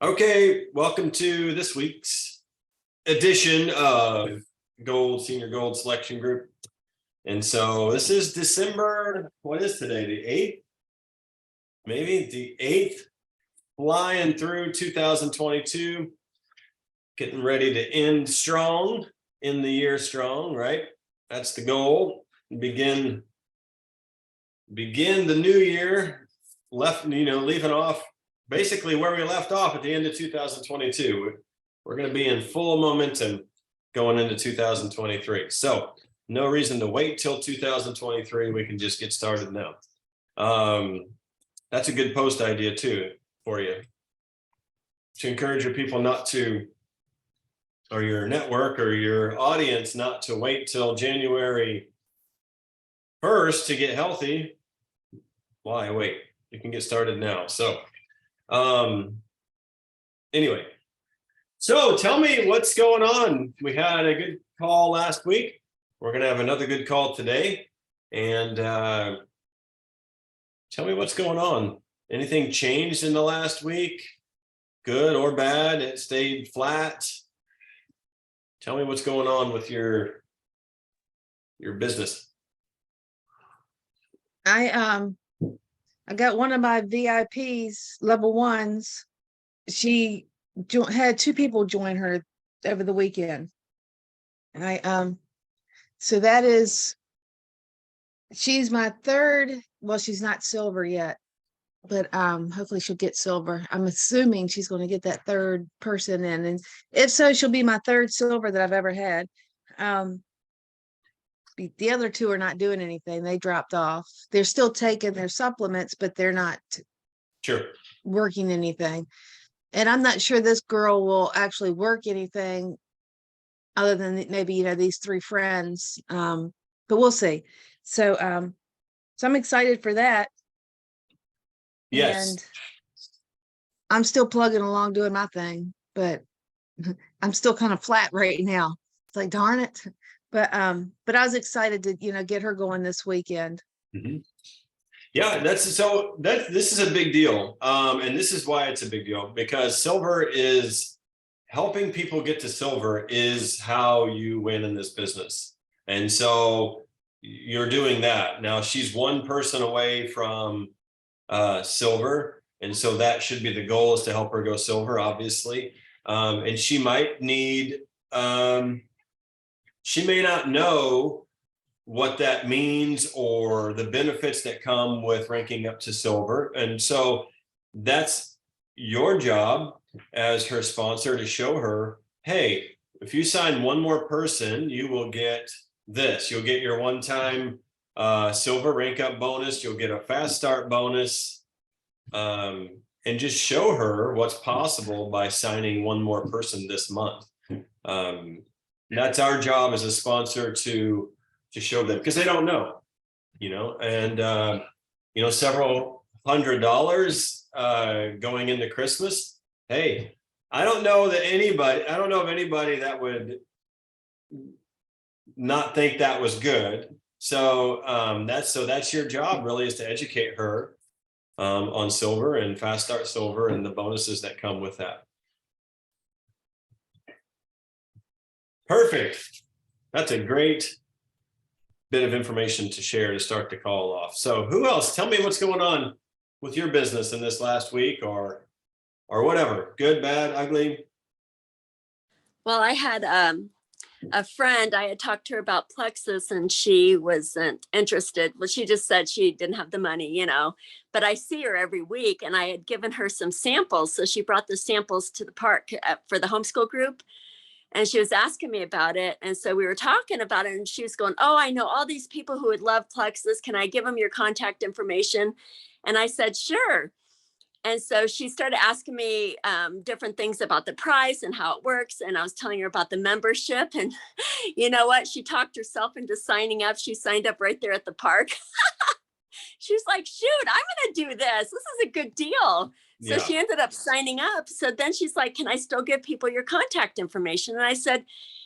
Okay, welcome to this week's edition of Senior Gold Selection Group. And so this is December, what is today, the 8th? Maybe the 8th, flying through 2022, getting ready to end strong, end the year strong, right? That's the goal. Begin the new year, leaving off basically where we left off at the end of 2022. We're going to be in full momentum going into 2023. So no reason to wait till 2023. We can just get started now. That's a good post idea too for you, to encourage your people not to, or your network or your audience not to wait till January 1st to get healthy. Why wait? You can get started now. So anyway, so tell me what's going on. We had a good call last week. We're going to have another good call today. And tell me what's going on. Anything changed in the last week? Good or bad? It stayed flat? Tell me what's going on with your business. I got one of my VIPs, level ones. She had two people join her over the weekend. And so that is, she's my third. Well, she's not silver yet, but hopefully she'll get silver. I'm assuming she's going to get that third person in, and if so, she'll be my third silver that I've ever had. The other two are not doing anything. They dropped off. They're still taking their supplements, but they're not working anything. And I'm not sure this girl will actually work anything other than maybe, these three friends. But we'll see. So I'm excited for that. Yes. And I'm still plugging along doing my thing, but I'm still kind of flat right now. It's like, darn it. But I was excited to, get her going this weekend. Mm-hmm. Yeah, this is a big deal. And this is why it's a big deal, because silver is helping people get to silver is how you win in this business. And so you're doing that. Now she's one person away from silver. And so that should be the goal, is to help her go silver, obviously. And she might need, she may not know what that means or the benefits that come with ranking up to silver. And so that's your job as her sponsor, to show her, hey, if you sign one more person, you will get this. You'll get your one-time silver rank up bonus. You'll get a fast start bonus. And just show her what's possible by signing one more person this month. That's our job as a sponsor, to show them, because they don't know, and several $100 going into Christmas. Hey, I don't know of anybody that would not think that was good. So that's your job, really, is to educate her on silver and fast start silver and the bonuses that come with that. Perfect. That's a great bit of information to share to start the call off. So who else? Tell me what's going on with your business in this last week, or whatever. Good, bad, ugly. Well, I had a friend, I had talked to her about Plexus and she wasn't interested. Well, she just said she didn't have the money, but I see her every week, and I had given her some samples. So she brought the samples to the park for the homeschool group. And she was asking me about it. And so we were talking about it, and she was going, oh, I know all these people who would love Plexus. Can I give them your contact information? And I said, sure. And so she started asking me different things about the price and how it works. And I was telling her about the membership. And you know what? She talked herself into signing up. She signed up right there at the park. She's like, shoot, I'm going to do this. This is a good deal. So she ended up signing up. So then she's like, can I still give people your contact information? And I said,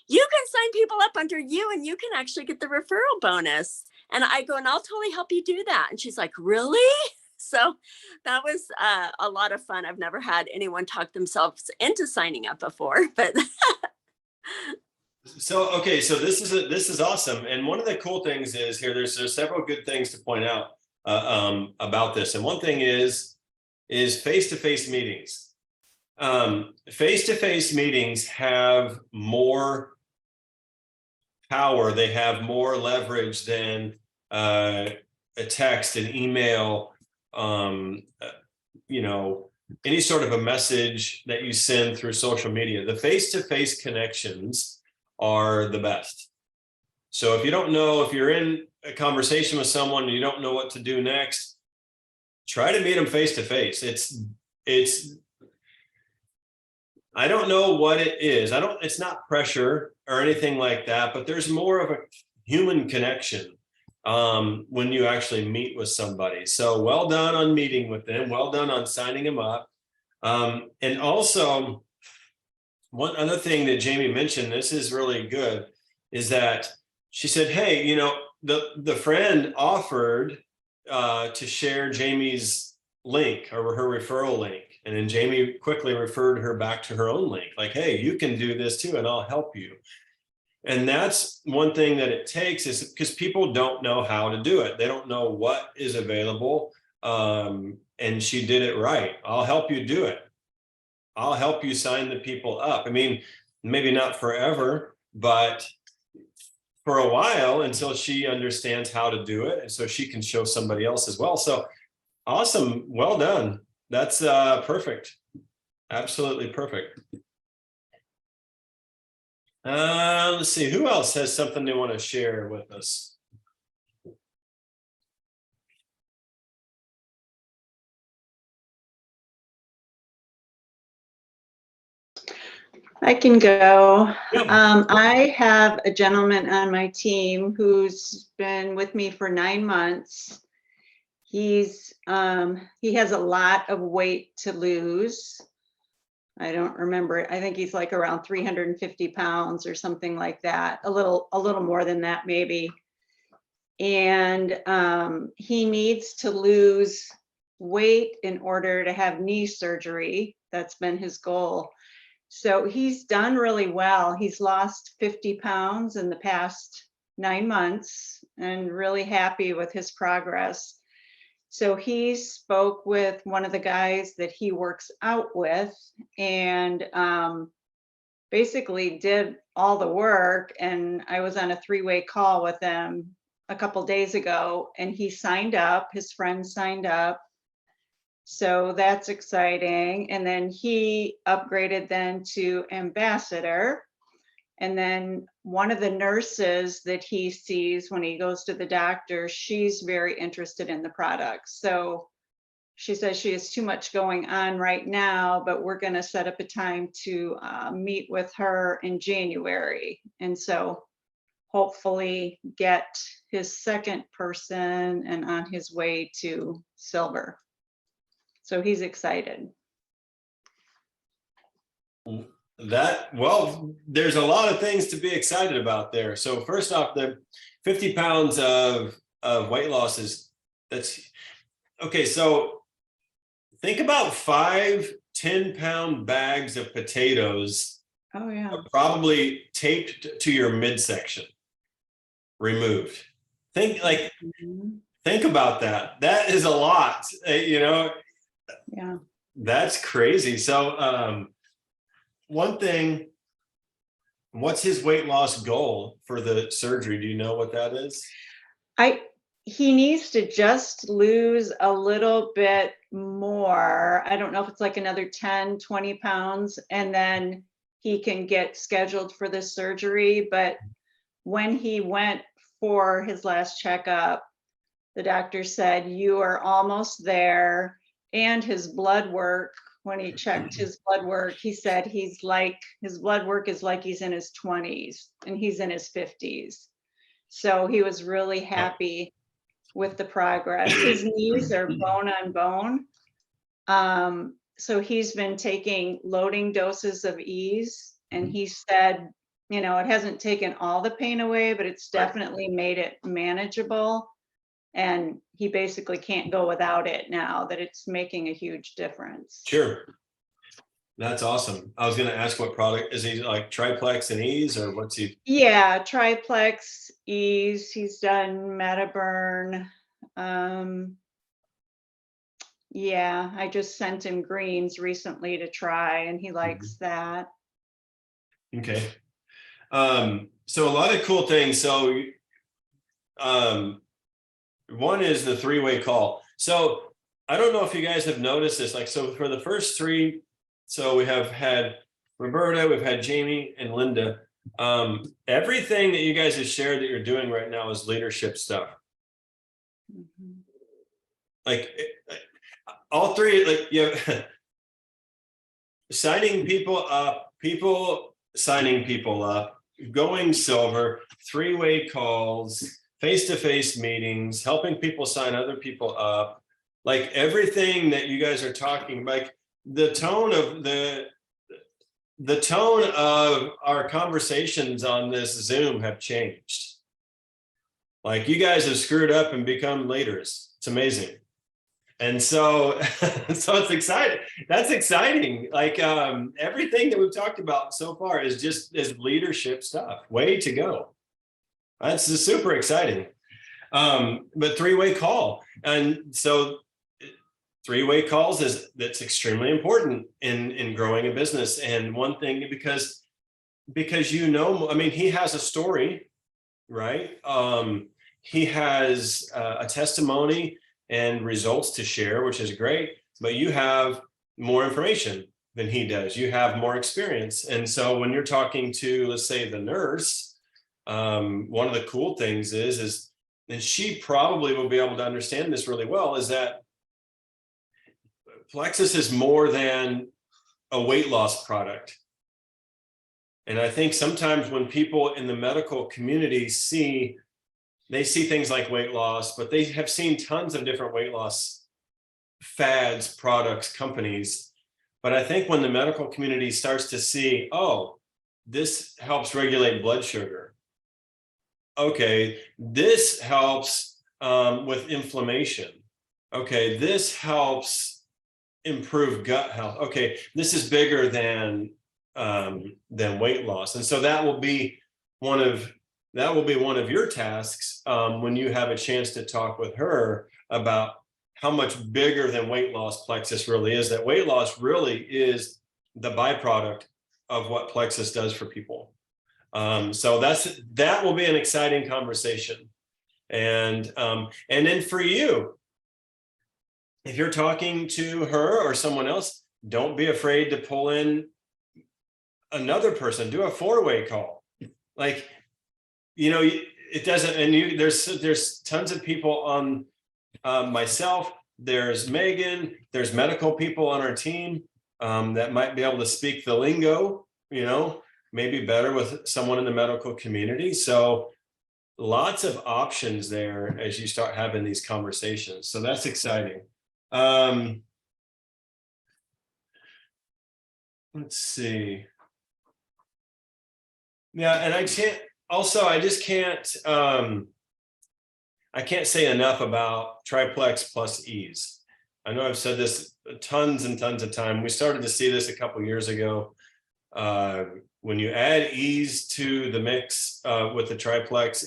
you can sign people up under you, and you can actually get the referral bonus. And I go, and I'll totally help you do that. And she's like, really? So that was a lot of fun. I've never had anyone talk themselves into signing up before, but So, okay, so this is awesome. And one of the cool things is here, there's several good things to point out about this. And one thing is face-to-face meetings. Face-to-face meetings have more power. They have more leverage than a text, an email, you know, any sort of a message that you send through social media. The face-to-face connections are the best. So if you don't know, if you're in a conversation with someone and you don't know what to do next, try to meet them face to face. It's I don't know what it is. It's not pressure or anything like that, but there's more of a human connection when you actually meet with somebody. So well done on meeting with them. Well done on signing them up. And also, one other thing that Jamie mentioned, this is really good, is that she said, hey, you know, the friend offered to share Jamie's link or her referral link. And then Jamie quickly referred her back to her own link, like, hey, you can do this too, and I'll help you. And that's one thing that it takes, is because people don't know how to do it. They don't know what is available. And she did it right. I'll help you do it. I'll help you sign the people up. I mean, maybe not forever, but for a while, until she understands how to do it. And so she can show somebody else as well. So awesome. Well done. That's perfect. Absolutely perfect. Let's see, who else has something they want to share with us? I can go. Yeah. I have a gentleman on my team who's been with me for 9 months. He has a lot of weight to lose. I don't remember. I think he's like around 350 pounds or something like that. A little more than that, maybe. And he needs to lose weight in order to have knee surgery. That's been his goal. So he's done really well. He's lost 50 pounds in the past 9 months and really happy with his progress. So he spoke with one of the guys that he works out with and basically did all the work. And I was on a 3-way call with him a couple days ago, and he signed up, his friend signed up. So that's exciting. And then he upgraded then to ambassador. And then one of the nurses that he sees when he goes to the doctor, she's very interested in the product. So she says she has too much going on right now, but we're going to set up a time to meet with her in January. And so hopefully get his second person and on his way to silver. So he's excited. Well, there's a lot of things to be excited about there. So first off, the 50 pounds of weight loss that's okay. So think about 5 10-pound bags of potatoes. Oh yeah. Probably taped to your midsection, removed. Think about that. That is a lot, you know. Yeah. That's crazy. So one thing, what's his weight loss goal for the surgery? Do you know what that is? He needs to just lose a little bit more. I don't know if it's like another 10, 20 pounds, and then he can get scheduled for the surgery. But when he went for his last checkup, the doctor said, you are almost there. And his blood work, when he checked his blood work, he said his blood work is like he's in his 20s and he's in his 50s. So he was really happy with the progress. His knees are bone on bone. So he's been taking loading doses of ease. And he said, you know, it hasn't taken all the pain away, but it's definitely made it manageable. And he basically can't go without it now, that it's making a huge difference. Sure. That's awesome. I was going to ask what product is he, like Triplex and Ease, or what's he? Yeah, Triplex, Ease, he's done Metaburn. Yeah, I just sent him greens recently to try and he likes that. Okay. So a lot of cool things. So one is the three-way call. So I don't know if you guys have noticed this, like, so for the first three, so we have had Roberta, we've had Jamie and Linda. Everything that you guys have shared that you're doing right now is leadership stuff. Mhm. Like all three, like, you know, signing people up, people signing people up, going silver, three-way calls, face-to-face meetings, helping people sign other people up, like everything that you guys are talking, like the tone of our conversations on this Zoom have changed. Like you guys have screwed up and become leaders. It's amazing. And so, so it's exciting. That's exciting. Like everything that we've talked about so far is leadership stuff. Way to go. That's just super exciting. But three-way call. And so three-way calls that's extremely important in growing a business. And one thing, because you know, I mean, he has a story, right? He has a testimony and results to share, which is great, but you have more information than he does. You have more experience. And so when you're talking to, let's say, the nurse, one of the cool things is, and she probably will be able to understand this really well, is that Plexus is more than a weight loss product. And I think sometimes when people in the medical community see things like weight loss, but they have seen tons of different weight loss fads, products, companies. But I think when the medical community starts to see, oh, this helps regulate blood sugar. Okay, this helps with inflammation. Okay, this helps improve gut health. Okay, this is bigger than weight loss. And so that will be one of your tasks when you have a chance to talk with her about how much bigger than weight loss Plexus really is. That weight loss really is the byproduct of what Plexus does for people. So that will be an exciting conversation. And then for you, if you're talking to her or someone else, don't be afraid to pull in another person. Do a four-way call. Like, you know, it doesn't, and there's tons of people on myself, there's Megan, there's medical people on our team that might be able to speak the lingo, you know, maybe better with someone in the medical community. So lots of options there as you start having these conversations. So that's exciting. Let's see. Yeah, and I can't say enough about Triplex plus Ease. I know I've said this tons and tons of time. We started to see this a couple years ago. When you add Ease to the mix with the Triplex,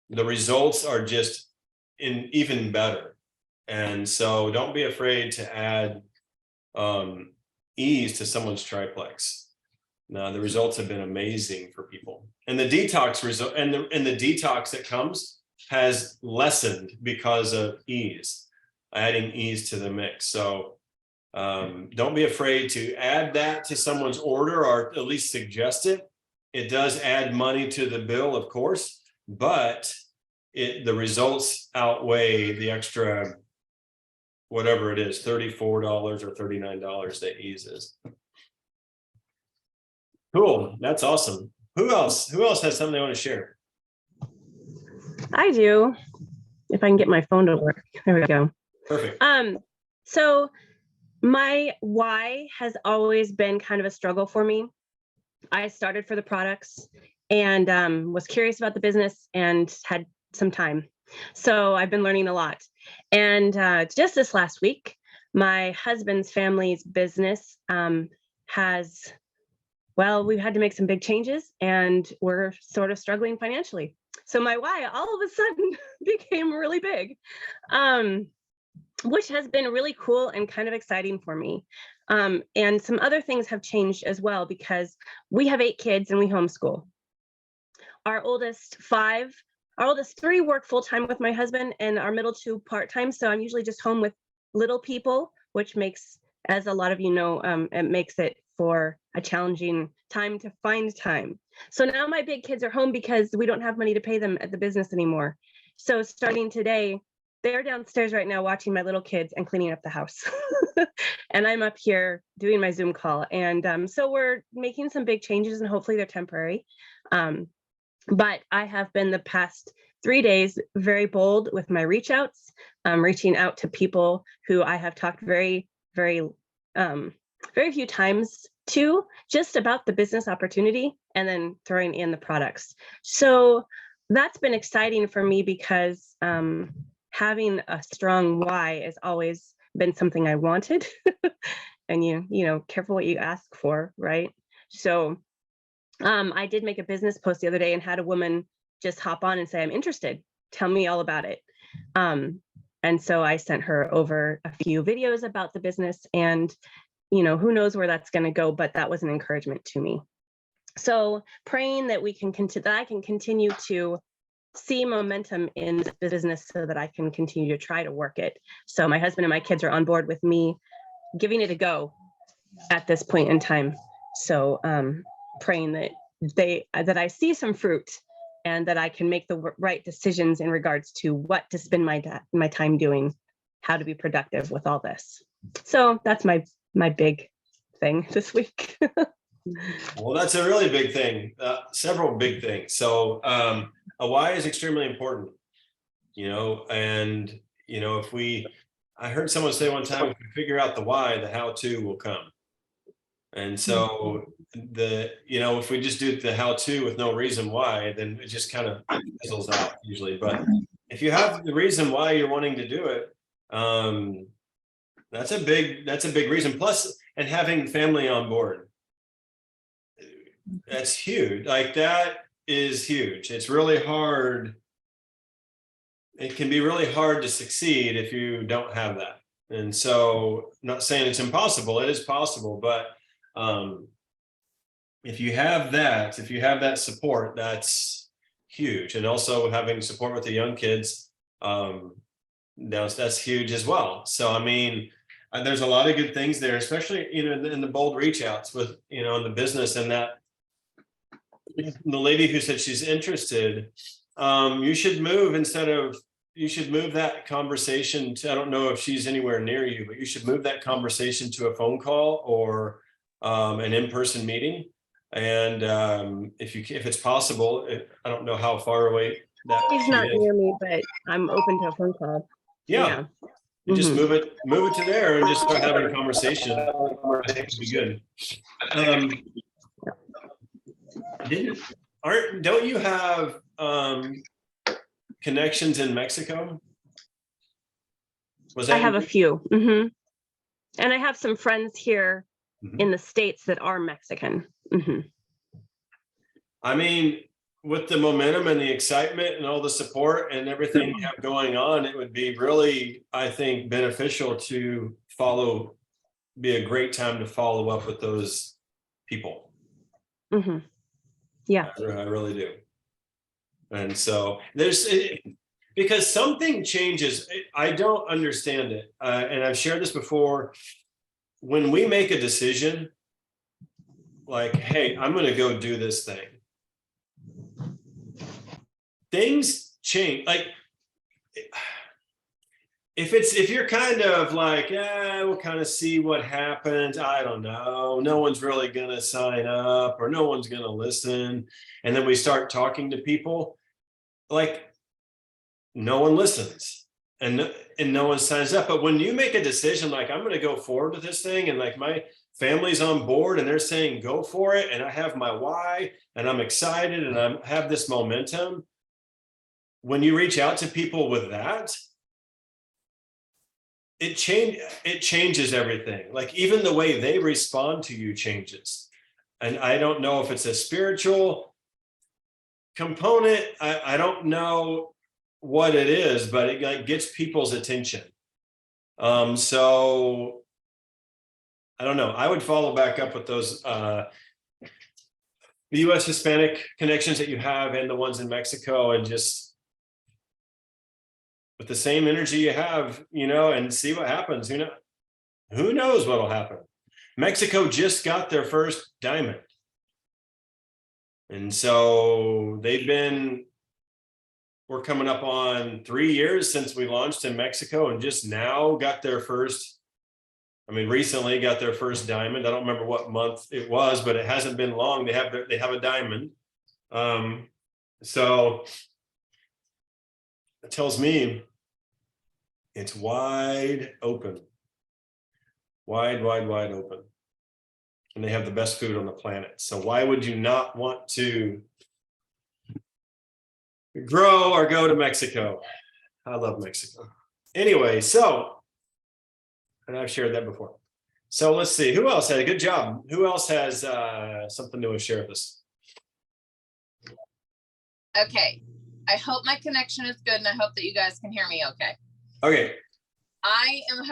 the results are just even better. And so don't be afraid to add Ease to someone's Triplex. Now the results have been amazing for people, and the detox result and the detox that comes has lessened because of Ease, adding Ease to the mix. So don't be afraid to add that to someone's order, or at least suggest it. It does add money to the bill, of course, but the results outweigh the extra, whatever it is, $34 or $39 that Ease is. Cool. That's awesome. Who else has something they want to share? I do. If I can get my phone to work. There we go. Perfect. So my why has always been kind of a struggle for me. I started for the products and was curious about the business and had some time. So I've been learning a lot. And just this last week, my husband's family's business has, well, we've had to make some big changes and we're sort of struggling financially. So my why all of a sudden became really big, which has been really cool and kind of exciting for me. And some other things have changed as well because we have 8 kids and we homeschool. Our oldest 3 work full time with my husband and our middle 2 part time. So I'm usually just home with little people, which makes, as a lot of you know, it makes it for a challenging time to find time. So now my big kids are home because we don't have money to pay them at the business anymore. So starting today, they're downstairs right now watching my little kids and cleaning up the house. And I'm up here doing my Zoom call. And so we're making some big changes and hopefully they're temporary. But I have been the past 3 days very bold with my reach outs, reaching out to people who I have talked very few times to, just about the business opportunity, and then throwing in the products. So that's been exciting for me because having a strong why has always been something I wanted. And you know, careful what you ask for, right? So I did make a business post the other day and had a woman just hop on and say, I'm interested. Tell me all about it. And so I sent her over a few videos about the business, and, you know, who knows where that's going to go, but that was an encouragement to me. So praying that we can that I can continue to see momentum in the business so that I can continue to try to work it. So my husband and my kids are on board with me giving it a go at this point in time. So praying that I see some fruit and that I can make the right decisions in regards to what to spend my time doing, how to be productive with all this. So that's my big thing this week. Well, that's a really big thing, several big things. So a why is extremely important, you know, and, you know, I heard someone say one time, if we figure out the why, the how-to will come. And so if we just do the how-to with no reason why, then it just kind of fizzles out usually. But if you have the reason why you're wanting to do it, that's a big reason. Plus, and having family on board, that's huge. Like, that is huge. It's really hard. It can be really hard to succeed if you don't have that. And so, not saying it's impossible, it is possible, but if you have that support, that's huge. And also having support with the young kids, that's huge as well. So, I mean, there's a lot of good things there, especially, you know, in the bold reach outs with, you know, in the business. And that the lady who said she's interested, you should move that conversation to, I don't know if she's anywhere near you, but you should move that conversation to a phone call or an in-person meeting. And if it's possible, I don't know how far away that He's she not is. near me, but I'm open to a phone call. Yeah. You just move it to there and just start having a conversation. I think it'd be good. Don't you have connections in Mexico? I have a few. And I have some friends here in the States that are Mexican. I mean, with the momentum and the excitement and all the support and everything you have going on, it would be really, I think, beneficial to be a great time to follow up with those people. Yeah. I really do. And so because something changes. I don't understand it. And I've shared this before. When we make a decision, like, hey, I'm going to go do this thing, things change. Like, if you're kind of like, we'll kind of see what happens. I don't know. No one's really going to sign up or no one's going to listen. And then we start talking to people, like, no one listens and no one signs up. But when you make a decision, like, I'm going to go forward with this thing, and like my family's on board and they're saying, go for it. And I have my why and I'm excited and I have this momentum. when you reach out to people with that, it changes everything. Like even the way they respond to you changes. And I don't know if it's a spiritual component. I don't know what it is, but it like gets people's attention. So I don't know. I would follow back up with those the US Hispanic connections that you have and the ones in Mexico, and just with the same energy you have, and see what happens. Who knows what'll happen? Mexico just got their first diamond. And so we're coming up on 3 years since we launched in Mexico, and just now got their first, recently got their first diamond. I don't remember what month it was, but it hasn't been long. They have a diamond. So it tells me it's wide open. Wide open. And they have the best food on the planet. So why would you not want to grow or go to Mexico? I love Mexico. Anyway, and I've shared that before. So let's see, who else had a good job? Who else has something to share with us? Okay, I hope my connection is good and I hope that you guys can hear me okay. Okay. I am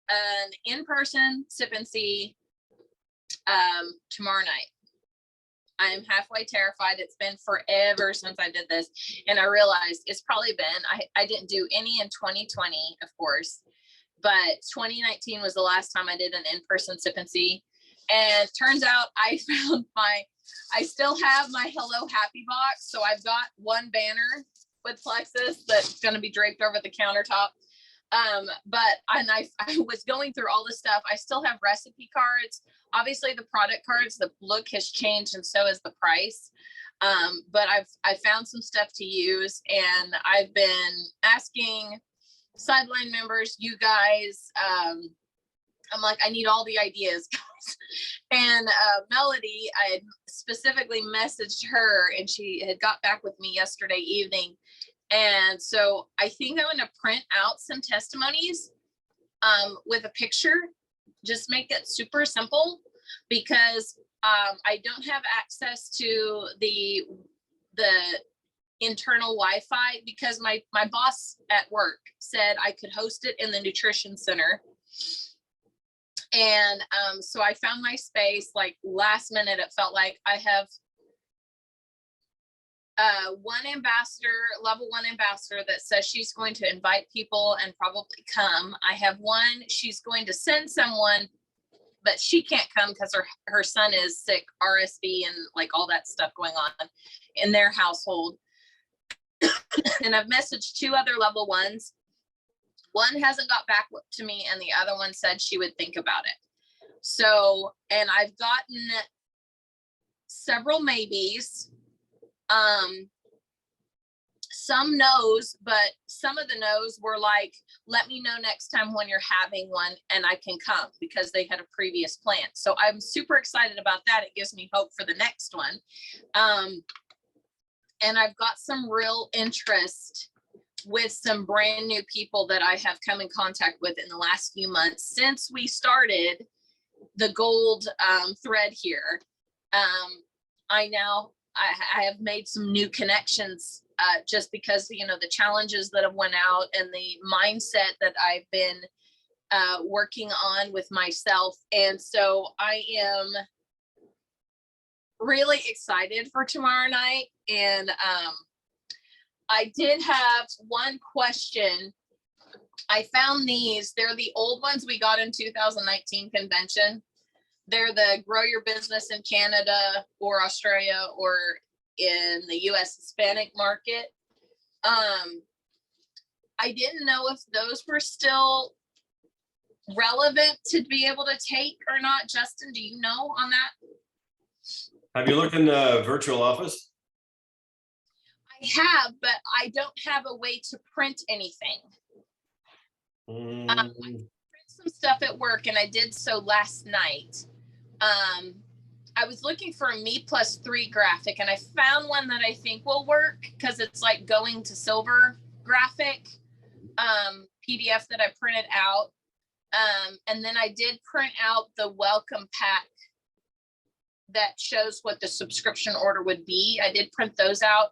an in-person sip and see tomorrow night. I am halfway terrified. It's been forever since I did this. And I realized it's probably been, I didn't do any in 2020, of course, but 2019 was the last time I did an in-person sip and see. And turns out I found I still have my Hello Happy box. So I've got one banner with Plexus that's going to be draped over the countertop. But I was going through all this stuff. I still have recipe cards. Obviously the product cards, the look has changed and so is the price. But I found some stuff to use, and I've been asking Sideline members, you guys, I'm like, I need all the ideas, guys. And Melody, I had specifically messaged her and she had got back with me yesterday evening. And so I think I'm going to print out some testimonies with a picture, just make it super simple, because I don't have access to the internal Wi-Fi, because my boss at work said I could host it in the nutrition center. And so I found my space like last minute. It felt like I have one ambassador, level 1 ambassador, that says she's going to invite people and probably come. I have one, she's going to send someone, but she can't come because her son is sick, RSV, and like all that stuff going on in their household. And I've messaged 2 other level 1s. One hasn't got back to me, and the other one said she would think about it. So, and I've gotten several maybes. Some no's, but some of the no's were like, let me know next time when you're having one and I can come, because they had a previous plan. So I'm super excited about that. It gives me hope for the next one. And I've got some real interest with some brand new people that I have come in contact with in the last few months since we started the gold thread here. I have made some new connections just because, the challenges that have went out and the mindset that I've been working on with myself. And so I am really excited for tomorrow night. And I did have one question. I found these. They're the old ones we got in 2019 convention. They're the Grow Your Business in Canada or Australia or in the US Hispanic market. I didn't know if those were still relevant to be able to take or not. Justin, do you know on that? Have you looked in the virtual office? I have, but I don't have a way to print anything. I print some stuff at work, and I did so last night. I was looking for a Me+3 graphic, and I found one that I think will work because it's like going to silver graphic PDF that I printed out. And then I did print out the welcome pack that shows what the subscription order would be. I did print those out.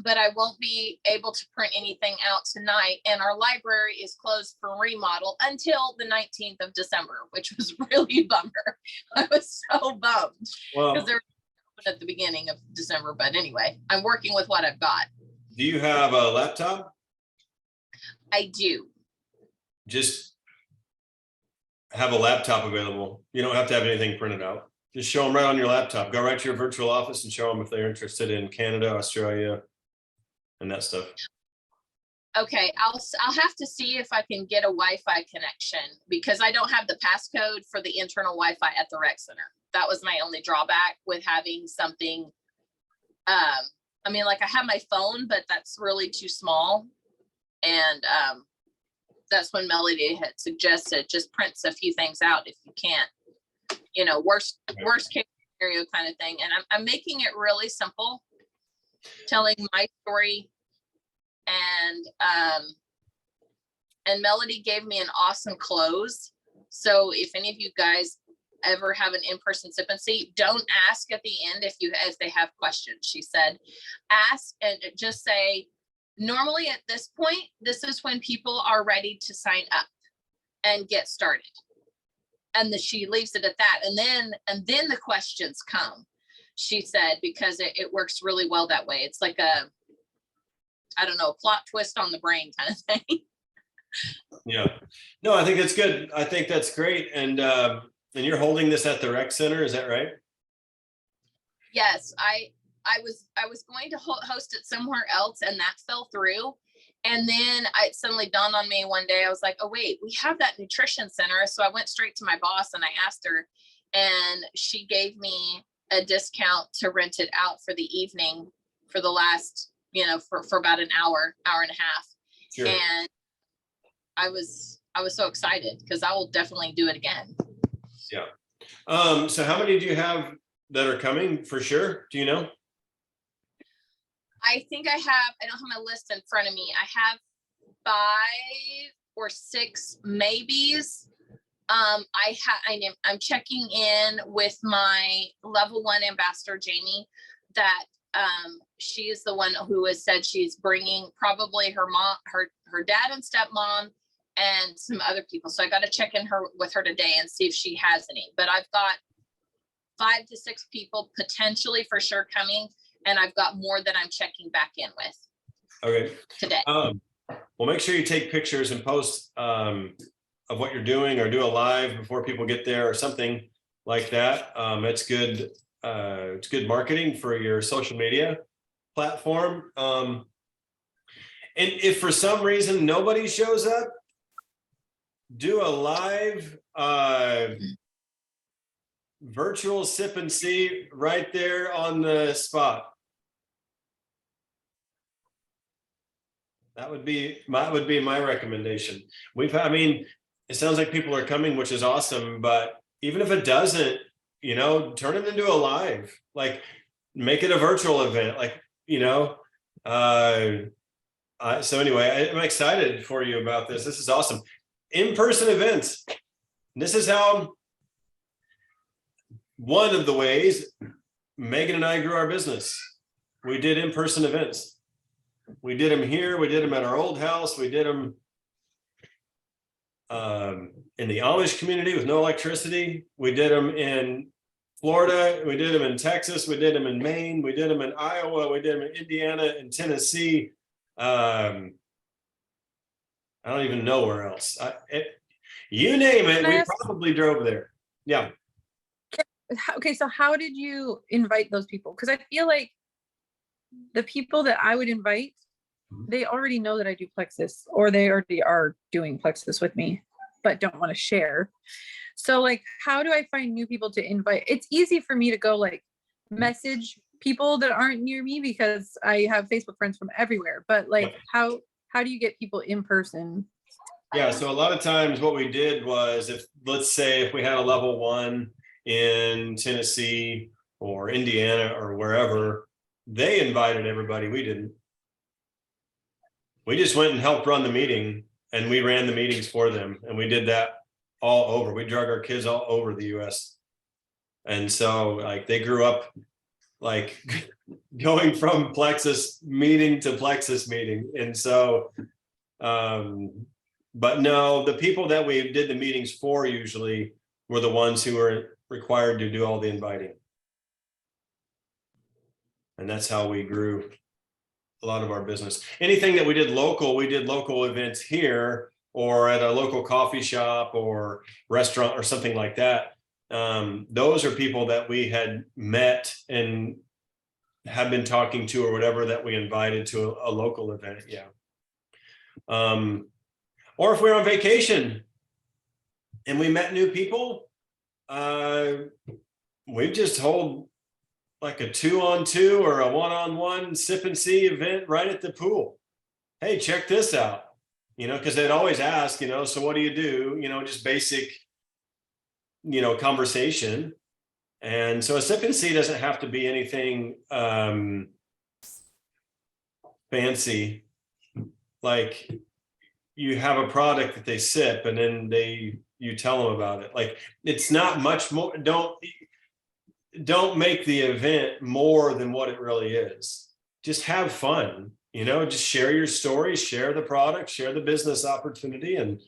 But I won't be able to print anything out tonight. And our library is closed for remodel until the 19th of December, which was really a bummer. I was so bummed Well, because they're open at the beginning of December. But anyway, I'm working with what I've got. do you have a laptop? I do. Just have a laptop available. You don't have to have anything printed out. Just show them right on your laptop. Go right to your virtual office and show them if they're interested in Canada, Australia, and that stuff. Okay, I'll have to see if I can get a Wi-Fi connection because I don't have the passcode for the internal Wi-Fi at the rec center. That was my only drawback with having something. I mean, like I have my phone, but that's really too small. And that's when Melody had suggested just prints a few things out if you can't, you know, worst case scenario kind of thing. And I'm making it really simple, telling my story. And Melody gave me an awesome close. So if any of you guys ever have an in-person sip and see, don't ask at the end if they have questions. She said, ask and just say, normally at this point, this is when people are ready to sign up and get started. And she leaves it at that. And then the questions come, she said, because it works really well that way. It's like a plot twist on the brain kind of thing. Yeah, no, I think that's good. I think that's great. And you're holding this at the rec center, is that right? Yes, I was going to host it somewhere else and that fell through. And then it suddenly dawned on me one day, I was like, oh wait, we have that nutrition center. So I went straight to my boss and I asked her, and she gave me a discount to rent it out for the evening for the last, for about an hour and a half. Sure. And I was so excited because I will definitely do it again. Yeah. So how many do you have that are coming for sure? Do you know? I think I don't have my list in front of me. I have 5 or 6 maybes. I'm checking in with my level 1 ambassador, Jamie, that she is the one who has said she's bringing probably her mom, her dad and stepmom, and some other people. So I got to check in with her today and see if she has any. But I've got 5 to 6 people potentially for sure coming, and I've got more that I'm checking back in with. Okay. Today. Well, make sure you take pictures and post of what you're doing, or do a live before people get there or something like that. It's good. It's good marketing for your social media platform. And if for some reason nobody shows up, do a live virtual sip and see right there on the spot. That would be my recommendation. It sounds like people are coming, which is awesome, but even if it doesn't, turn it into a live, like make it a virtual event, so anyway, I'm excited for you about this. This is awesome. In-person events. This is how, one of the ways Megan and I grew our business. We did in-person events. We did them here. We did them at our old house. We did them in the Amish community with no electricity. We did them in Florida. We did them in Texas. We did them in Maine. We did them in Iowa. We did them in Indiana and Tennessee. I don't even know where else. You name it, we probably drove there. Yeah. Okay, so how did you invite those people? Because I feel like the people that I would invite, they already know that I do Plexus, or they already are doing Plexus with me, but don't want to share. So how do I find new people to invite? It's easy for me to go message people that aren't near me because I have Facebook friends from everywhere, but how do you get people in person? Yeah, so a lot of times what we did was, let's say if we had a level 1 in Tennessee or Indiana or wherever, they invited everybody. We didn't. We just went and helped run the meeting, and we ran the meetings for them, and we did that all over. We drug our kids all over the US. And so like they grew up like going from Plexus meeting to Plexus meeting. And so, but no, the people that we did the meetings for usually were the ones who were required to do all the inviting. And that's how we grew a lot of our business. Anything that we did local events here or at a local coffee shop or restaurant or something like that. Those are people that we had met and have been talking to or whatever that we invited to a local event. Yeah. Or if we're on vacation and we met new people, we just hold like a 2-on-2 or a 1-on-1 sip and see event right at the pool. Hey, check this out, you know, because they'd always ask, you know, so what do you do? You know, just basic, you know, conversation. And so a sip and see doesn't have to be anything fancy. Like you have a product that they sip and then you tell them about it. Like it's not much more. Don't make the event more than what it really is. Just have fun, you know, just share your story, share the product, share the business opportunity, and,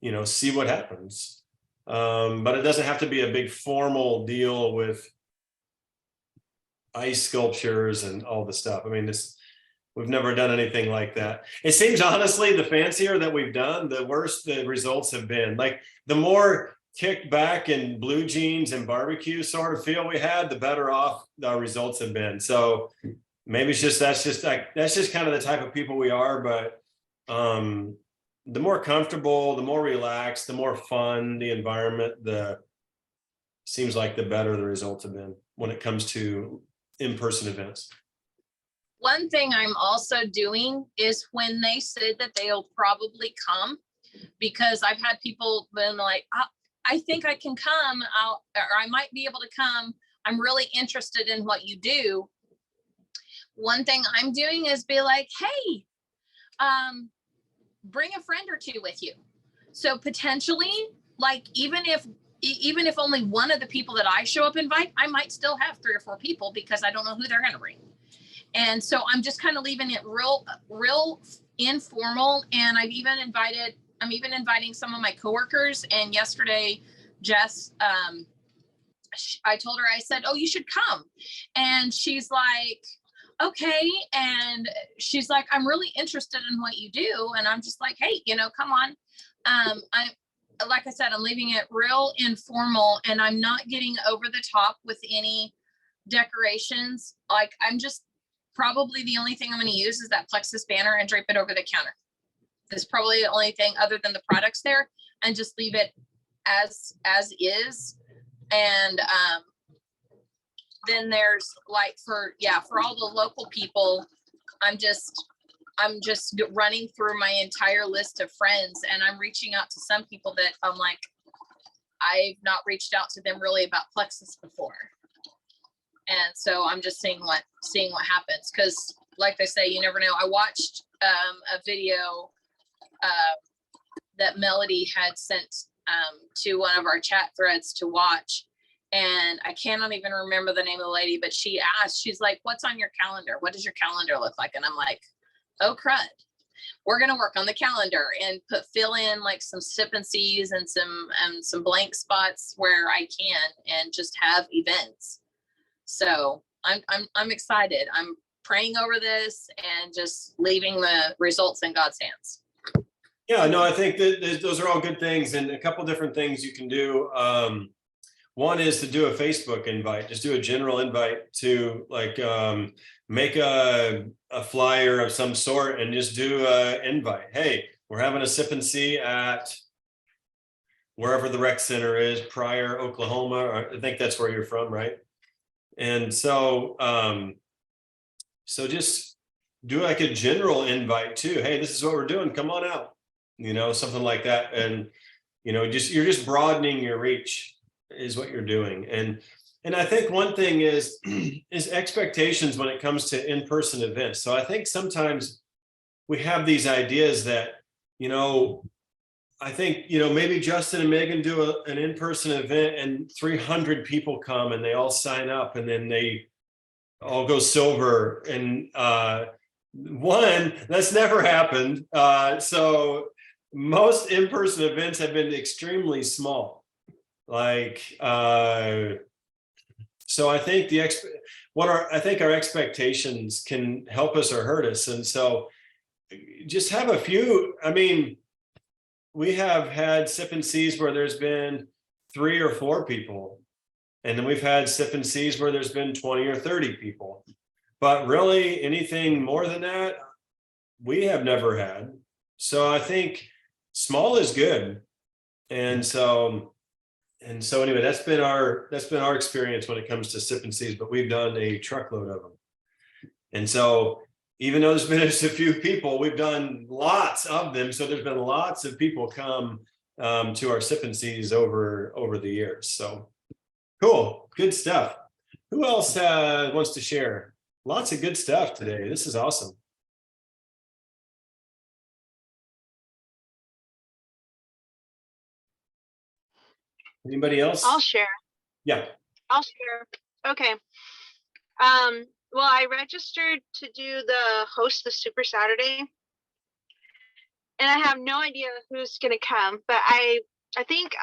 you know, see what happens. But it doesn't have to be a big formal deal with ice sculptures and all the stuff. I mean, we've never done anything like that. It seems honestly, the fancier that we've done, the worse the results have been. Like the more kicked back and blue jeans and barbecue sort of feel we had, the better off our results have been. So maybe it's just that's just kind of the type of people we are. But the more comfortable, the more relaxed, the more fun the environment, seems like the better the results have been when it comes to in-person events. One thing I'm also doing is when they said that they'll probably come, because I've had people been like, I think I can come, or I might be able to come. I'm really interested in what you do. One thing I'm doing is be like, hey, bring a friend or two with you. So potentially, like, even if only one of the people that I show up invite, I might still have 3 or 4 people because I don't know who they're going to bring. And so I'm just kind of leaving it real informal. And I'm even inviting some of my coworkers. And yesterday, Jess, I told her, I said, oh, you should come. And she's like, okay. And she's like, I'm really interested in what you do. And I'm just like, hey, you know, come on. Like I said, I'm leaving it real informal, and I'm not getting over the top with any decorations. Like I'm just probably the only thing I'm going to use is that Plexus banner and drape it over the counter. That's probably the only thing other than the products there, and just leave it as is. And then there's like for all the local people, I'm just running through my entire list of friends, and I'm reaching out to some people that I'm like, I've not reached out to them really about Plexus before. And so I'm just seeing what happens. Cause like they say, you never know. I watched a video that Melody had sent to one of our chat threads to watch. And I cannot even remember the name of the lady, but she asked, she's like, what's on your calendar? What does your calendar look like? And I'm like, oh crud, we're going to work on the calendar and fill in like some sip and sees and some blank spots where I can, and just have events. So I'm excited. I'm praying over this and just leaving the results in God's hands. Yeah, no, I think that those are all good things, and a couple different things you can do. One is to do a Facebook invite, just do a general invite to like make a flyer of some sort and just do an invite. Hey, we're having a sip and see at wherever the rec center is, Pryor, Oklahoma. I think that's where you're from, right? And so, so just do like a general invite too. Hey, this is what we're doing. Come on out, you know, something like that. And, you know, you're just broadening your reach. is what you're doing. And I think one thing is is expectations when it comes to in-person events. So I think sometimes we have these ideas that, I think, maybe Justin and Megan do an in-person event and 300 people come and they all sign up and then they all go silver. And one, that's never happened. So most in-person events have been extremely small. So I think I think our expectations can help us or hurt us. And so just have a few. I mean, we have had Sip and Seas where there's been 3 or 4 people. And then we've had Sip and Seas where there's been 20 or 30 people. But really anything more than that, we have never had. So I think small is good. And so anyway, that's been our experience when it comes to Sip and Seas, but we've done a truckload of them. And so even though there's been just a few people, we've done lots of them. So there's been lots of people come to our Sip and Seas over the years. So cool, good stuff. Who else wants to share? Lots of good stuff today. This is awesome. Anybody else? I'll share. Yeah. I'll share. Okay. Well, I registered to do the host the Super Saturday, and I have no idea who's gonna come, but I think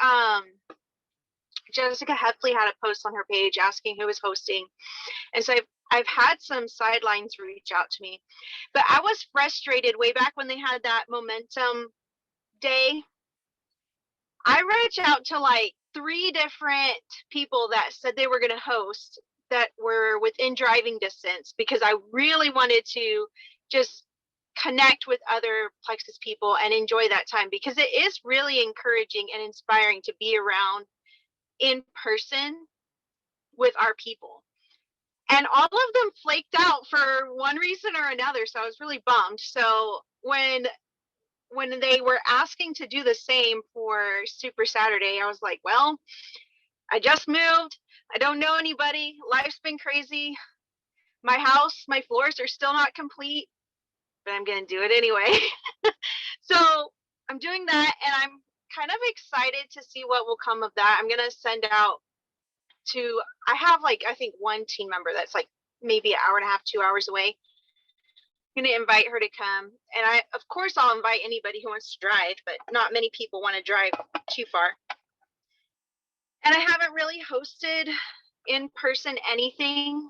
Jessica Heffley had a post on her page asking who was hosting, and so I've had some sidelines reach out to me, but I was frustrated way back when they had that momentum day. I reached out to like 3 different people that said they were going to host that were within driving distance, because I really wanted to just connect with other Plexus people and enjoy that time, because it is really encouraging and inspiring to be around in person with our people. And all of them flaked out for one reason or another, so I was really bummed. So when they were asking to do the same for Super Saturday, I was like, well, I just moved. I don't know anybody. Life's been crazy. My house, my floors are still not complete, but I'm going to do it anyway. So I'm doing that, and I'm kind of excited to see what will come of that. I'm going to send out I have like, I think 1 team member that's like maybe an hour and a half, 2 hours away. I'm going to invite her to come. And of course, I'll invite anybody who wants to drive, but not many people want to drive too far. And I haven't really hosted in person anything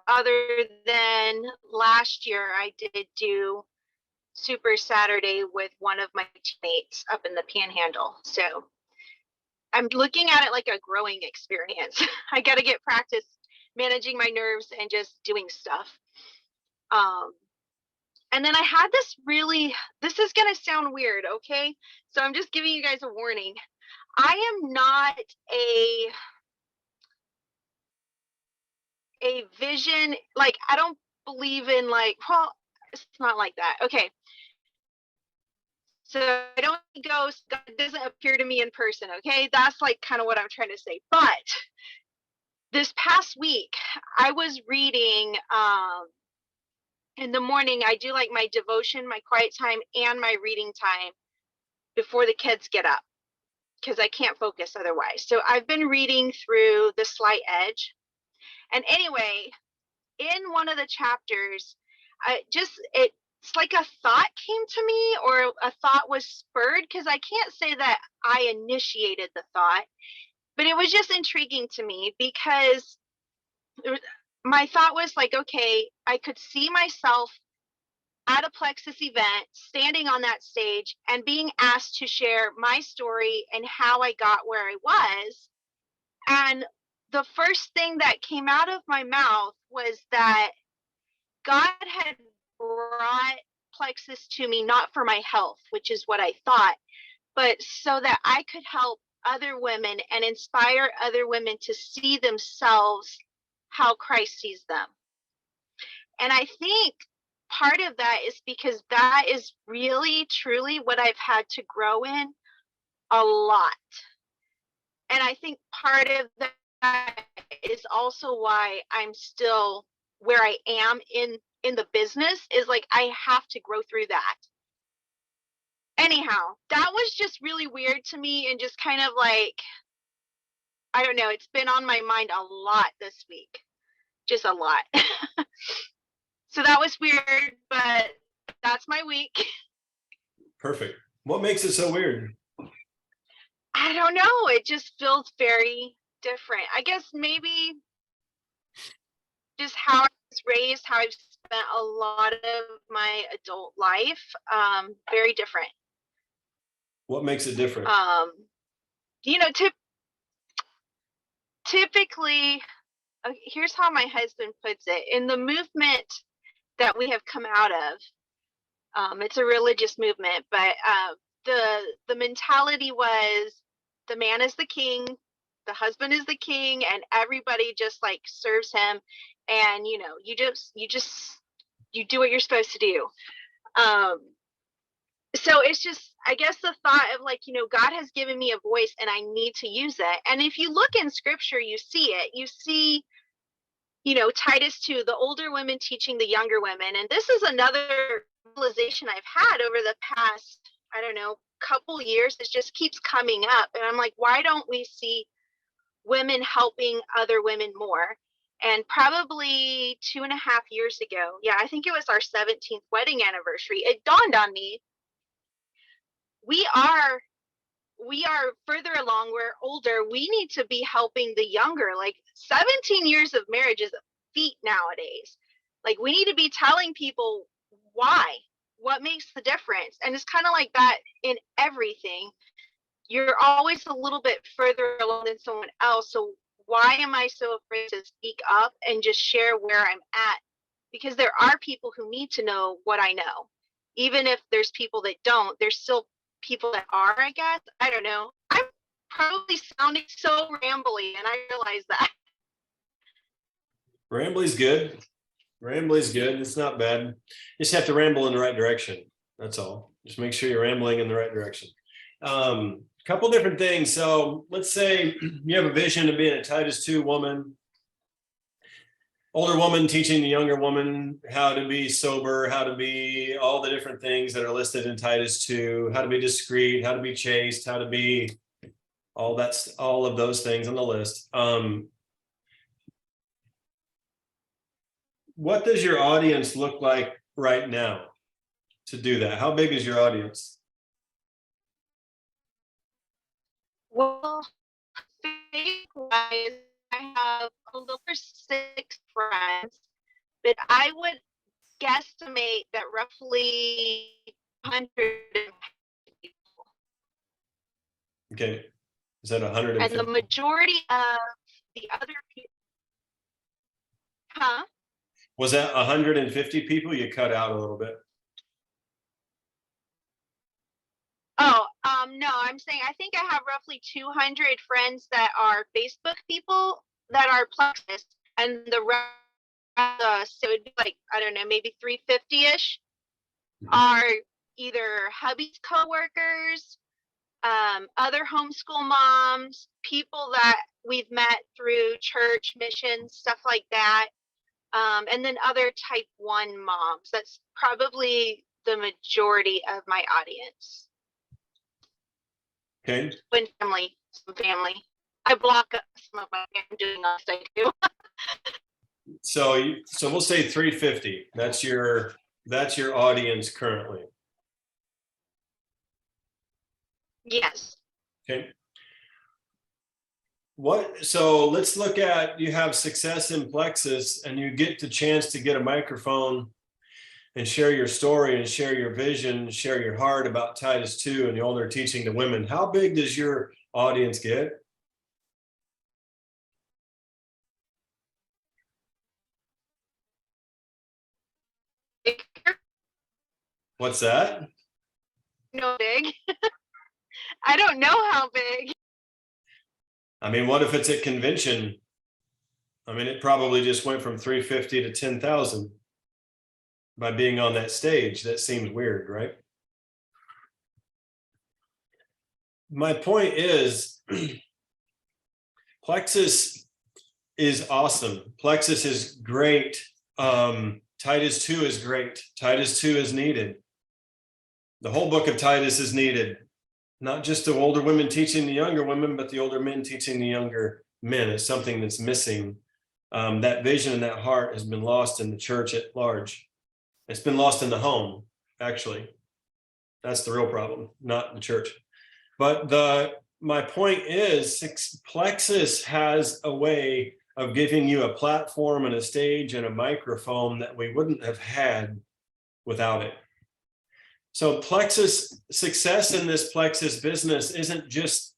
other than last year. I did do Super Saturday with one of my teammates up in the Panhandle. So I'm looking at it like a growing experience. I got to get practice managing my nerves and just doing stuff. And then I had this is going to sound weird, okay? So I'm just giving you guys a warning. I am not a vision, like, I don't believe in like, well, it's not like that. Okay. So I don't think ghosts, God doesn't appear to me in person, okay? That's like kind of what I'm trying to say. But this past week, I was reading, in the morning, I do like my devotion, my quiet time, and my reading time before the kids get up, because I can't focus otherwise. So I've been reading through The Slight Edge. And anyway, in one of the chapters, it's like a thought came to me, or a thought was spurred, because I can't say that I initiated the thought, but it was just intriguing to me, because my thought was like, okay, I could see myself at a Plexus event, standing on that stage and being asked to share my story and how I got where I was. And the first thing that came out of my mouth was that God had brought Plexus to me not for my health, which is what I thought, but so that I could help other women and inspire other women to see themselves how Christ sees them. And I think part of that is because that is really, truly what I've had to grow in a lot. And I think part of that is also why I'm still where I am in the business, is like I have to grow through that. Anyhow, that was just really weird to me, and just kind of like, I don't know, it's been on my mind a lot this week. Just a lot. So that was weird, but that's my week. Perfect. What makes it so weird? I don't know. It just feels very different. I guess maybe just how I was raised, how I've spent a lot of my adult life. Very different. What makes it different? You know, typically, here's how my husband puts it. In the movement that we have come out of, it's a religious movement, but the mentality was the man is the king, the husband is the king, and everybody just like serves him, and you know, you do what you're supposed to do. So it's just, I guess, the thought of like, you know, God has given me a voice and I need to use it. And if you look in scripture, you see it. You see, you know, Titus 2, the older women teaching the younger women. And this is another realization I've had over the past, I don't know, couple years. It just keeps coming up. And I'm like, why don't we see women helping other women more? And probably 2.5 years ago, yeah, I think it was our 17th wedding anniversary, it dawned on me, we are further along, we're older, we need to be helping the younger. Like 17 years of marriage is a feat nowadays. Like we need to be telling people why, what makes the difference. And it's kind of like that in everything. You're always a little bit further along than someone else. So why am I so afraid to speak up and just share where I'm at? Because there are people who need to know what I know. Even if there's people that don't, there's still people that are, I guess. I don't know. I'm probably sounding so rambly, and I realize that. Rambling's good. Rambling's good. It's not bad. You just have to ramble in the right direction. That's all. Just make sure you're rambling in the right direction. Couple different things. So let's say you have a vision of being a Titus 2 woman, older woman teaching the younger woman how to be sober, how to be all the different things that are listed in Titus 2, how to be discreet, how to be chaste, how to be all of those things on the list. What does your audience look like right now to do that? How big is your audience? Well, Facebook-wise, I have a little over 6 friends, but I would guesstimate that roughly 100 people. Okay. Is that 150? And the majority of the other people, huh? Was that 150 people? You cut out a little bit. Oh, no, I'm saying I think I have roughly 200 friends that are Facebook people that are Plexus, and the rest, so it would be like, I don't know, maybe 350-ish are either hubby's coworkers, other homeschool moms, people that we've met through church missions, stuff like that. And then other type 1 moms. That's probably the majority of my audience. Okay. When some family. I block some of my family doing all I do. So we'll say 350. That's your audience currently. Yes. Okay. So let's look at, you have success in Plexus and you get the chance to get a microphone and share your story and share your vision, share your heart about Titus 2 and the older teaching to women. How big does your audience get? What's that? No big. I don't know how big. I mean, what if it's at convention? I mean, it probably just went from 350 to 10,000 by being on that stage. That seems weird, right? My point is, Plexus is awesome. Plexus is great. Titus 2 is great. Titus 2 is needed. The whole book of Titus is needed. Not just the older women teaching the younger women, but the older men teaching the younger men is something that's missing. That vision and that heart has been lost in the church at large. It's been lost in the home, actually. That's the real problem, not the church. But my point is, Plexus has a way of giving you a platform and a stage and a microphone that we wouldn't have had without it. So Plexus, success in this Plexus business isn't just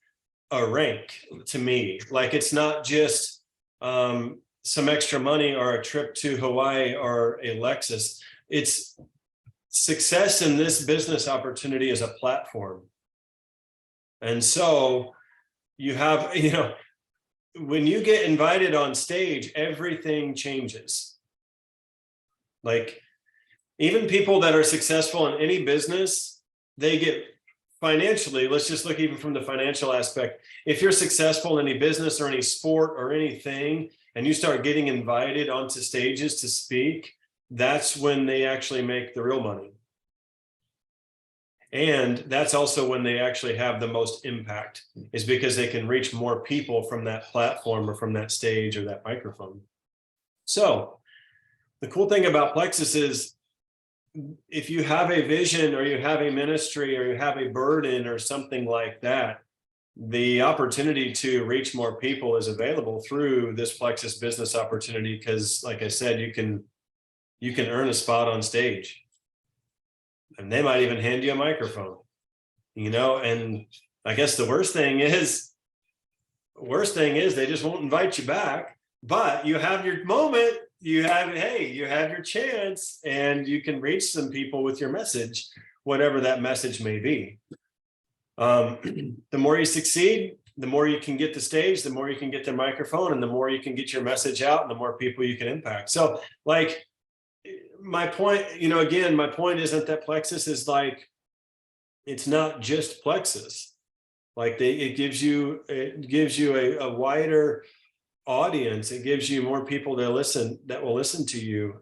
a rank to me. Like, it's not just some extra money or a trip to Hawaii or a Lexus. It's success in this business opportunity is a platform. And so you have, when you get invited on stage, everything changes. Like, even people that are successful in any business, they get financially, let's just look even from the financial aspect. If you're successful in any business or any sport or anything, and you start getting invited onto stages to speak, that's when they actually make the real money. And that's also when they actually have the most impact, is because they can reach more people from that platform or from that stage or that microphone. So the cool thing about Plexus is, if you have a vision or you have a ministry or you have a burden or something like that, the opportunity to reach more people is available through this Plexus business opportunity. Because, like I said, you can earn a spot on stage, and they might even hand you a microphone, and I guess the worst thing is they just won't invite you back, but you have your moment. You have your chance, and you can reach some people with your message, whatever that message may be. The more you succeed, the more you can get the stage, the more you can get the microphone, and the more you can get your message out, and the more people you can impact. So, like, my point, again, my point isn't that Plexus is like, it's not just Plexus. Like, it gives you a wider audience. It gives you more people that will listen to you.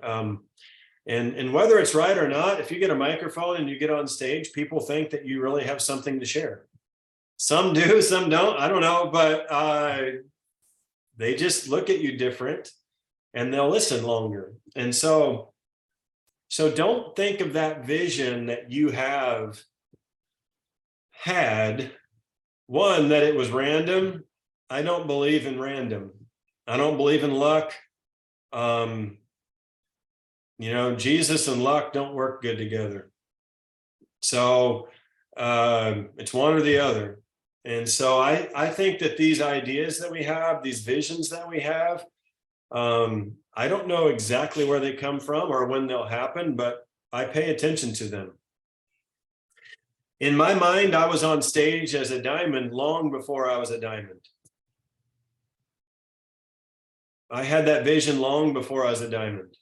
And whether it's right or not, if you get a microphone and you get on stage, people think that you really have something to share. Some do, some don't, I don't know, but they just look at you different, and they'll listen longer. And so don't think of that vision that you have had, one, that it was random. I don't believe in random. I don't believe in luck. Jesus and luck don't work good together. So it's one or the other. And so I think that these ideas that we have, these visions that we have, I don't know exactly where they come from or when they'll happen, but I pay attention to them. In my mind, I was on stage as a diamond long before I was a diamond. I had that vision long before I was a diamond.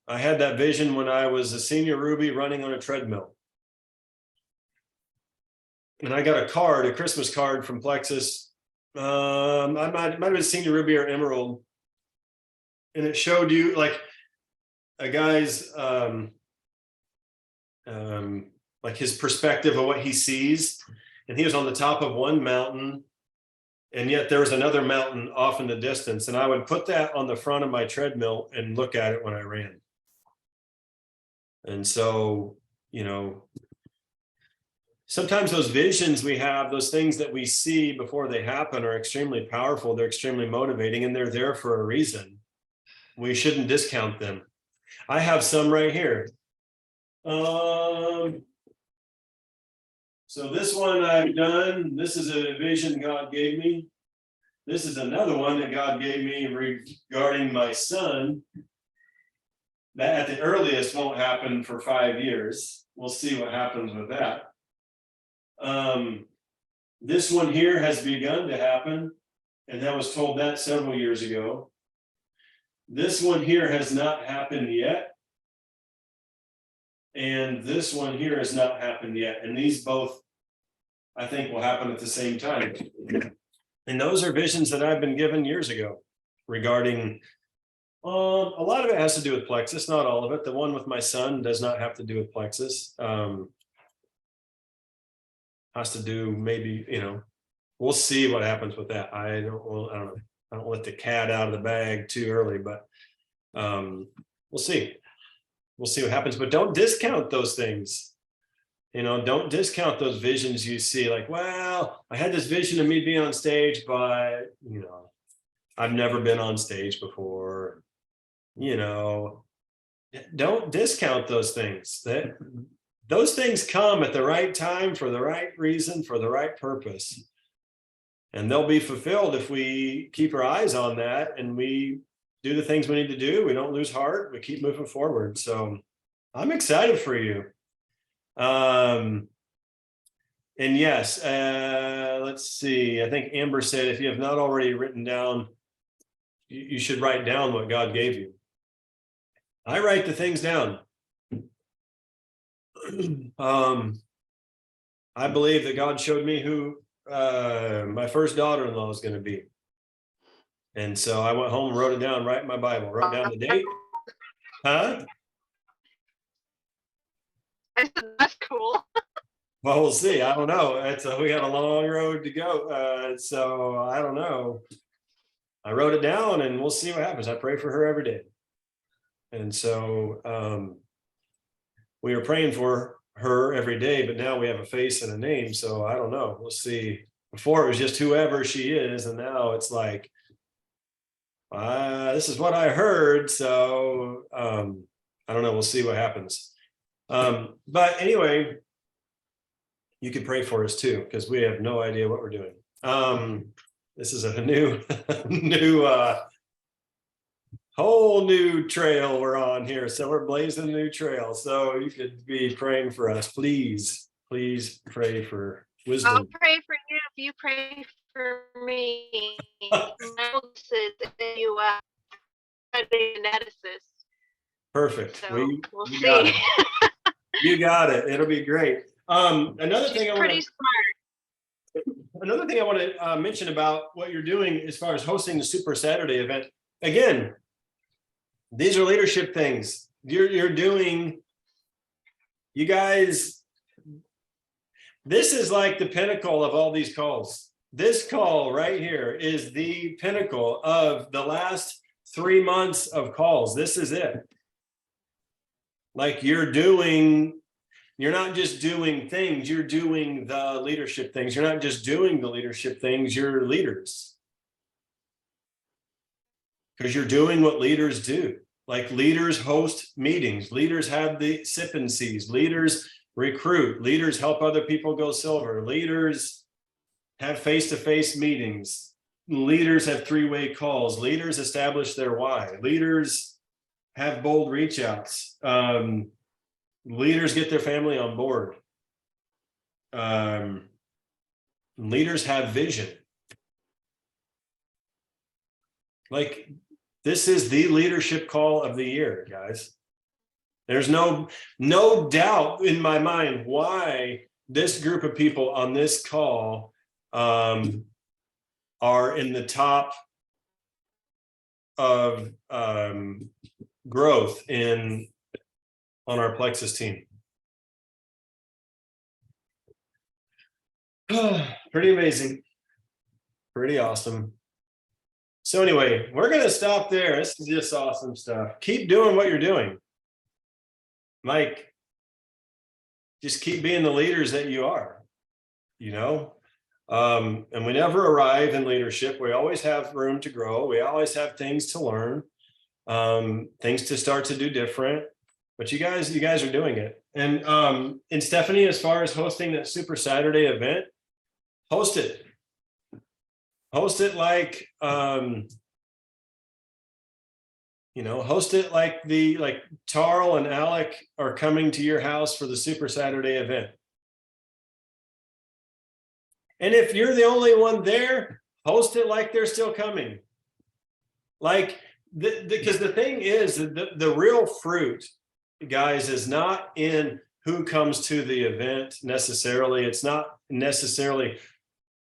I had that vision when I was a senior Ruby running on a treadmill. And I got a Christmas card from Plexus. I might have been senior Ruby or Emerald. And it showed you like a guy's, like his perspective of what he sees. And he was on the top of one mountain, and yet there was another mountain off in the distance. And I would put that on the front of my treadmill and look at it when I ran. And so, sometimes those visions we have, those things that we see before they happen, are extremely powerful. They're extremely motivating, and they're there for a reason. We shouldn't discount them. I have some right here. So this one I've done. This is a vision God gave me. This is another one that God gave me regarding my son. That at the earliest won't happen for 5 years. We'll see what happens with that. This one here has begun to happen, and I was told that several years ago. This one here has not happened yet. And this one here has not happened yet. And these both, I think, will happen at the same time. And those are visions that I've been given years ago regarding, a lot of it has to do with Plexus, not all of it. The one with my son does not have to do with Plexus. Has to do maybe, we'll see what happens with that. I don't know. I don't let the cat out of the bag too early, but we'll see. We'll see what happens, but don't discount those things. Don't discount those visions you see, like, well, I had this vision of me being on stage, but I've never been on stage before. Don't discount those things. Those things come at the right time for the right reason, for the right purpose. And they'll be fulfilled if we keep our eyes on that and we do the things we need to do. We don't lose heart. We keep moving forward. So I'm excited for you. And yes, let's see. I think Amber said, if you have not already written down, you should write down what God gave you. I write the things down. I believe that God showed me who my first daughter-in-law is going to be. And so I went home and wrote it down, right in my Bible, wrote down the date. Huh? I said, that's cool. Well, we'll see. I don't know. We got a long road to go. So I don't know. I wrote it down and we'll see what happens. I pray for her every day. And so we are praying for her every day, but now we have a face and a name. So I don't know. We'll see. Before it was just whoever she is. And now it's like, this is what I heard. So I don't know. We'll see what happens. But anyway, you could pray for us too, because we have no idea what we're doing. This is a whole new trail we're on here. So we're blazing a new trail. So you could be praying for us. Please pray for wisdom. I'll pray for you if you pray for me. You geneticist. Perfect. So we'll we got see. it. You got it. It'll be great. Another thing I want to mention about what you're doing as far as hosting the Super Saturday event. Again, these are leadership things you're doing. You guys, this is like the pinnacle of all these calls. This call right here is the pinnacle of the last 3 months of calls. This is it. Like you're not just doing things, you're doing the leadership things. You're not just doing the leadership things, you're leaders. Because you're doing what leaders do. Like leaders host meetings, leaders have the sip and sees, leaders recruit, leaders help other people go silver, leaders have face-to-face meetings, leaders have three-way calls, leaders establish their why, leaders have bold reach outs. Leaders get their family on board. Leaders have vision. Like this is the leadership call of the year, guys. There's no doubt in my mind why this group of people on this call are in the top of growth on our Plexus team. Pretty amazing. Pretty awesome. So anyway, we're going to stop there. This is just awesome stuff. Keep doing what you're doing. Mike, just keep being the leaders that you are, and we never arrive in leadership. We always have room to grow. We always have things to learn, things to start to do different. But you guys are doing it. And Stephanie, as far as hosting that Super Saturday event, host it. Host it like, host it like Tarl and Alec are coming to your house for the Super Saturday event. And if you're the only one there, host it like they're still coming. Like, because the thing is, the real fruit, guys, is not in who comes to the event necessarily. It's not necessarily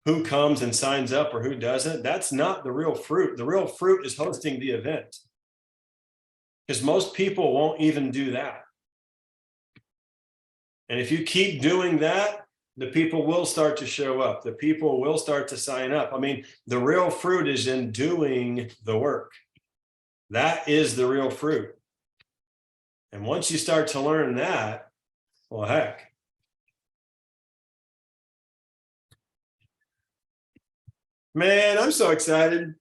who comes and signs up or who doesn't, that's not the real fruit. The real fruit is hosting the event. Because most people won't even do that. And if you keep doing that, the people will start to show up. The people will start to sign up. I mean, the real fruit is in doing the work. That is the real fruit. And once you start to learn that, well, heck. Man, I'm so excited.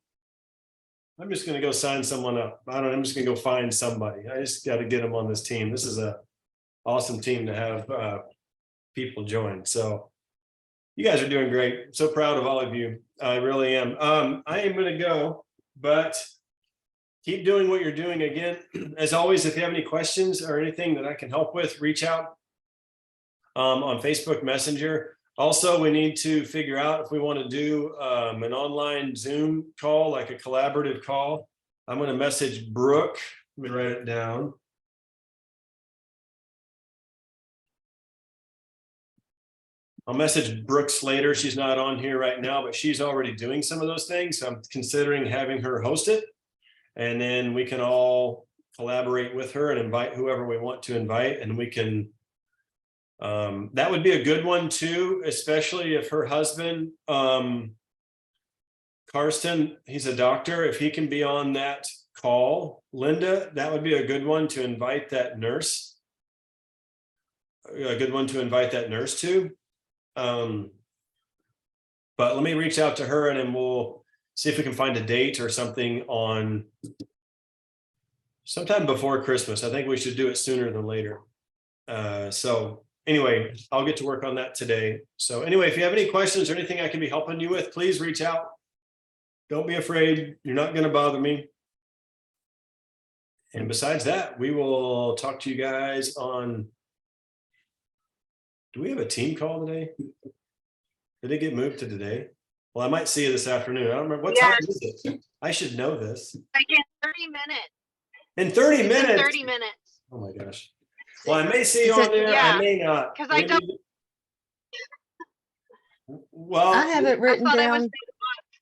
I'm just going to go sign someone up. I'm just going to go find somebody. I just got to get them on this team. This is a awesome team to have people join. So you guys are doing great. So proud of all of you. I really am. I am going to go, but keep doing what you're doing. Again, as always, if you have any questions or anything that I can help with, reach out on Facebook Messenger. Also, we need to figure out if we want to do an online Zoom call, like a collaborative call. I'm going to message Brooke. Let me write it down. I'll message Brooke Slater. She's not on here right now, but she's already doing some of those things. So I'm considering having her host it. And then we can all collaborate with her and invite whoever we want to invite. And we can, that would be a good one too, especially if her husband, Karsten, he's a doctor. If he can be on that call, Linda, that would be a good one to invite that nurse. A good one to invite that nurse to. But let me reach out to her and then we'll see if we can find a date or something on sometime before Christmas. I think we should do it sooner than later. So anyway, I'll get to work on that today. So anyway, if you have any questions or anything I can be helping you with, please reach out. Don't be afraid. You're not going to bother me. And besides that, we will talk to you guys on. Do we have a team call today? Did it get moved to today? Well, I might see you this afternoon. I don't remember what time is it. I should know this. Like in 30 minutes. In 30 It's in minutes. 30 minutes. Oh my gosh. Well, I may see you Is on it- there. Yeah, I may not. 'cause I don't- Well, I have it written thought I was down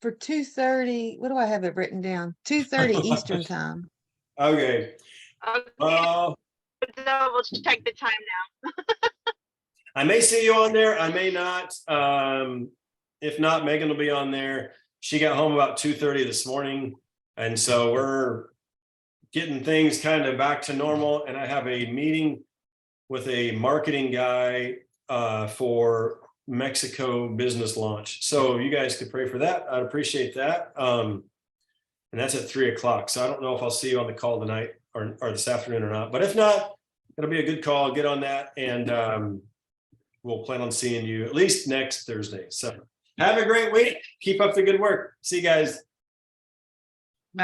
for 2:30. What do I have it written down? 2:30 Eastern time. okay. Okay, Well, double check the time now. I may see you on there. I may not. If not, Megan will be on there. She got home about 2:30 this morning. And so we're getting things kind of back to normal. And I have a meeting with a marketing guy for Mexico business launch. So you guys could pray for that. I'd appreciate that. And that's at 3:00. So I don't know if I'll see you on the call tonight or this afternoon or not. But if not, it'll be a good call. Get on that. And we'll plan on seeing you at least next Thursday. So have a great week. Keep up the good work. See you guys.